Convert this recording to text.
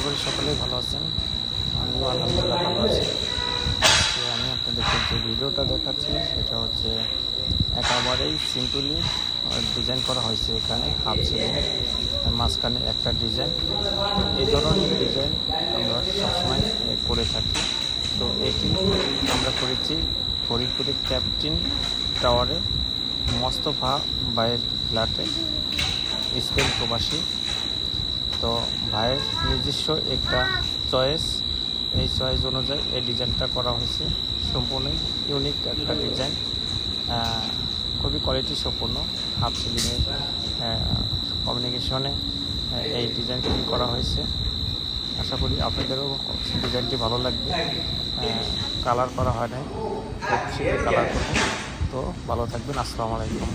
করি সকলেই ভালো আছেন। আমিও আলহামদুলিল্লাহ ভালো আছি। তো আমি আপনাদেরকে যে ভিডিওটা দেখাচ্ছি সেটা হচ্ছে একেবারেই সিম্পলি ডিজাইন করা হয়েছে। এখানে হাফ সিলিং মাঝখানে একটা ডিজাইন। এই ধরনের ডিজাইন আমরা সবসময় করে থাকি। তো এটি আমরা করেছি ফরিদপুরের ক্যাপ্টেন টাওয়ারে মোস্তফা ভাইয়ের ফ্ল্যাটে, স্পেন প্রবাসী। তো ভাইয়ের নিজস্ব একটা চয়েস, এই চয়েস অনুযায়ী এই ডিজাইনটা করা হয়েছে। সম্পূর্ণ ইউনিক একটা ডিজাইন, খুবই কোয়ালিটি সম্পূর্ণ। হাফ সিলিংয়ের কমিউনিকেশনে এই ডিজাইনটি করা হয়েছে। আশা করি আপনাদেরও ডিজাইনটি ভালো লাগবে। কালার করা হয় নাই, খুব শীঘ্রই কালার করব। তো ভালো থাকবেন। আসসালামু আলাইকুম।